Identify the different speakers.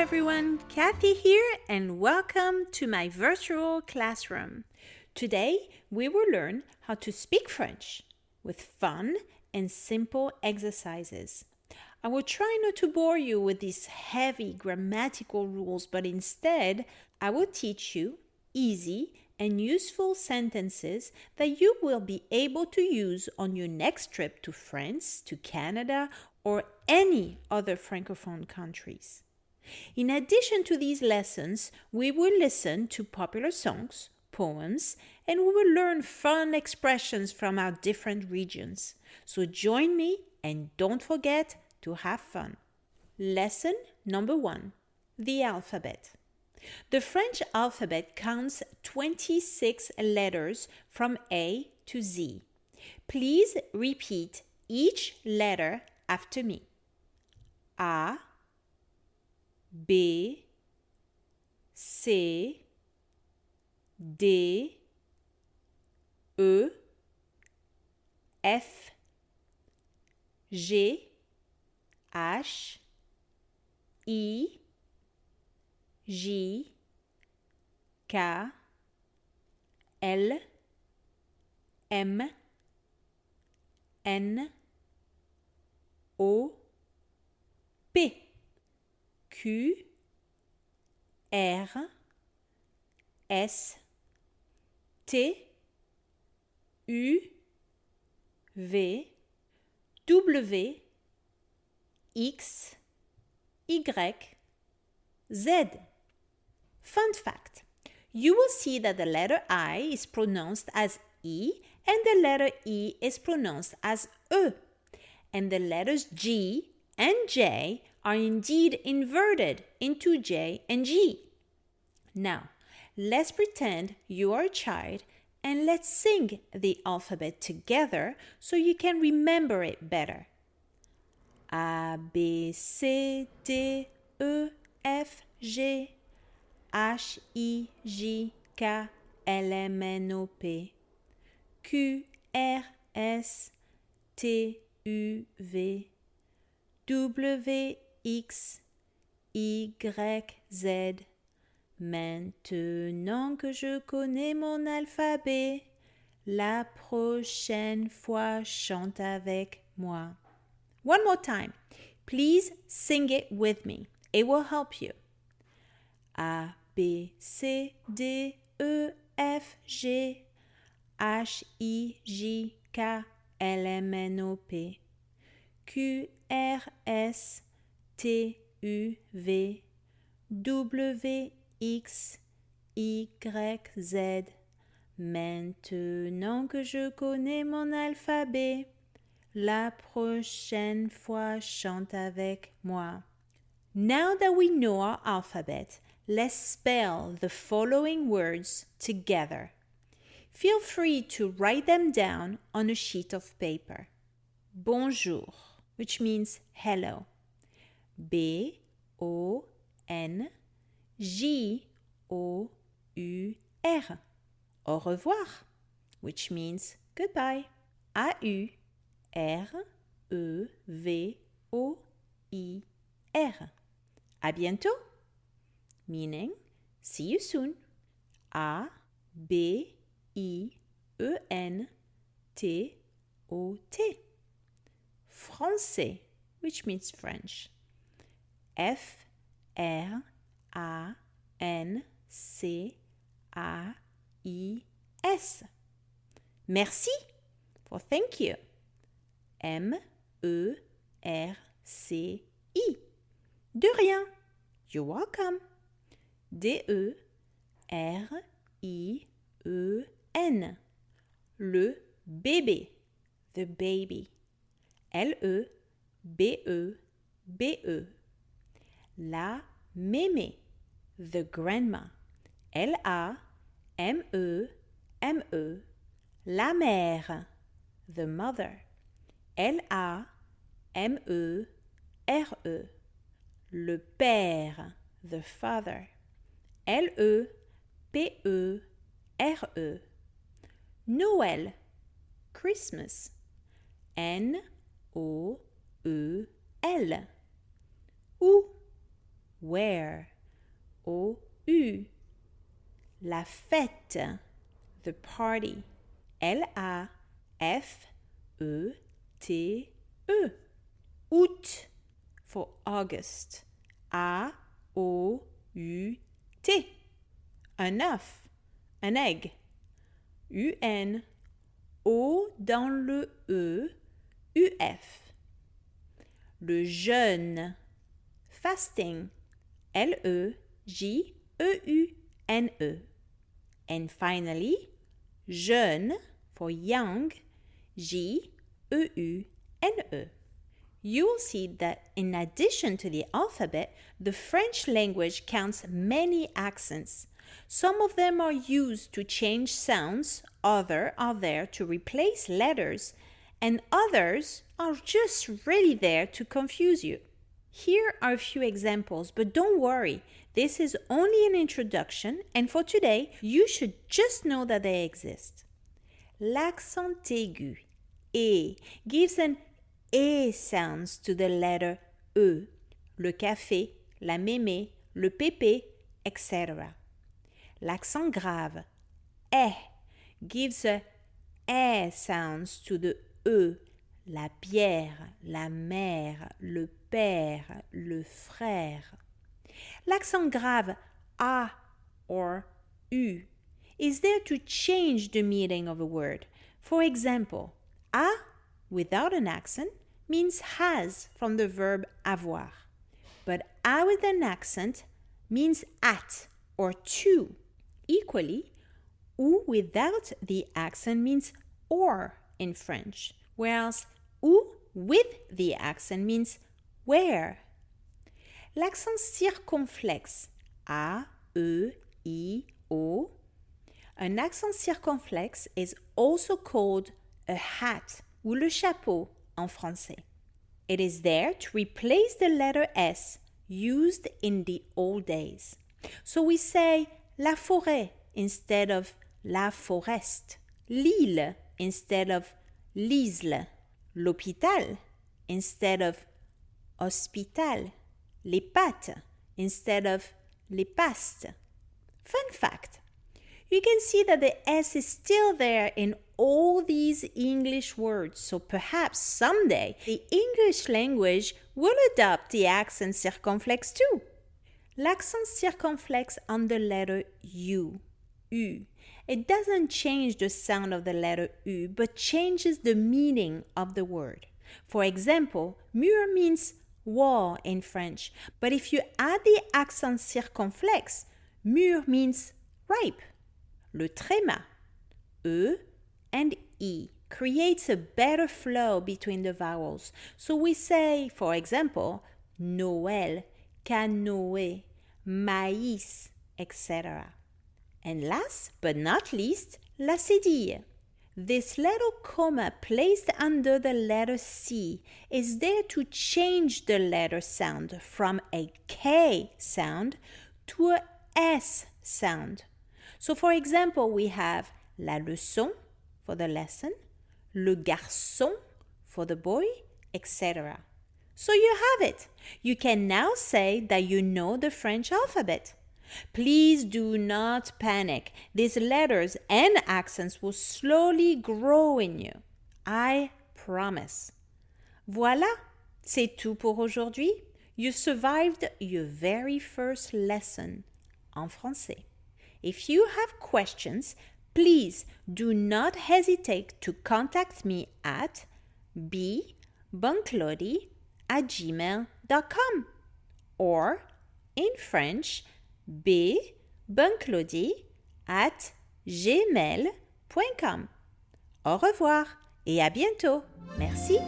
Speaker 1: everyone, Kathy here and welcome to my virtual classroom. Today we will learn how to speak French with fun and simple exercises. I will try not to bore you with these heavy grammatical rules, but instead I will teach you easy and useful sentences that you will be able to use on your next trip to France, to Canada, or any other Francophone countries. In addition to these lessons, we will listen to popular songs, poems, and we will learn fun expressions from our different regions. So join me and don't forget to have fun. Lesson number 1. The alphabet. The French alphabet counts 26 letters from A to Z. Please repeat each letter after me. A, B, C, D, E, F, G, H, I, J, K, L, M, N, O, P, Q, R, S, T, U, V, W, X, Y, Z. Fun fact, you will see that the letter I is pronounced as E and the letter E is pronounced as E. And the letters G and J are indeed inverted into J and G. Now, let's pretend you are a child and let's sing the alphabet together so you can remember it better. A, B, C, D, E, F, G, H, I, J, K, L, M, N, O, P, Q, R, S, T, U, V, W, X, Y, Z. Maintenant que je connais mon alphabet, la prochaine fois chante avec moi. One more time. Please sing it with me. It will help you. A, B, C, D, E, F, G, H, I, J, K, L, M, N, O, P, Q, R, S, T, U, V, W, X, Y, Z. Maintenant que je connais mon alphabet, la prochaine fois chante avec moi. Now that we know our alphabet, let's spell the following words together. Feel free to write them down on a sheet of paper. Bonjour, which means hello. B-O-N-J-O-U-R. Au revoir, which means goodbye. A-U-R-E-V-O-I-R. À bientôt, meaning see you soon. A-B-I-E-N-T-O-T. Français, which means French. F-R-A-N-C-A-I-S. Merci for thank you. M-E-R-C-I. De rien. You're welcome. D-E-R-I-E-N. Le bébé. The baby. L-E-B-E-B-E. La mémé. The grandma. L-A-M-E-M-E. La mère. The mother. L-A-M-E-R-E. Le père. The father. L-E-P-E-R-E. Noël. Christmas. N-O-E-L. Où? where, O-U. La fête, the party, L-A-F-E-T-E. Août, for August, A-O-U-T. Un œuf, an egg, U-N, O dans le E, U-F. Le jeûne, fasting, L-E-J-E-U-N-E. And finally, jeune for young, J-E-U-N-E. You will see that in addition to the alphabet, the French language counts many accents. Some of them are used to change sounds, others are there to replace letters, and others are just really there to confuse you. Here are a few examples, but don't worry, this is only an introduction, and for today, you should just know that they exist. L'accent aigu, E, gives an E sounds to the letter E, le café, la mémé, le pépé, etc. L'accent grave, E, gives a E sounds to the E, la bière, la mère, le père, le frère. L'accent grave, A or U, is there to change the meaning of a word. For example, A without an accent means has from the verb avoir. But A with an accent means at or to. Equally, U without the accent means or in French, whereas U with the accent means where. L'accent circonflexe, A, E, I, O. An accent circonflexe is also called a hat ou le chapeau en français. It is there to replace the letter S used in the old days. So we say la forêt instead of la forest, l'île instead of l'isle, l'hôpital instead of hospital, les pâtes instead of les pastes. Fun fact, you can see that the S is still there in all these English words, so perhaps someday the English language will adopt the accent circumflex too. L'accent circumflex on the letter U, U. It doesn't change the sound of the letter U, but changes the meaning of the word. For example, mur means wall in French, but if you add the accent circumflex, mur means ripe. Le tréma, E and I, creates a better flow between the vowels. So we say, for example, Noël, canoë, maïs, etc. And last but not least, la cédille. This little comma placed under the letter C is there to change the letter sound from a K sound to a S sound. So for example, we have la leçon for the lesson, le garçon for the boy, etc. So you have it. You can now say that you know the French alphabet. Please do not panic. These letters and accents will slowly grow in you. I promise. Voilà, c'est tout pour aujourd'hui. You survived your very first lesson en français. If you have questions, please do not hesitate to contact me at bbonclody@gmail.com or in French, bbonclody@gmail.com. Au revoir et à bientôt. Merci.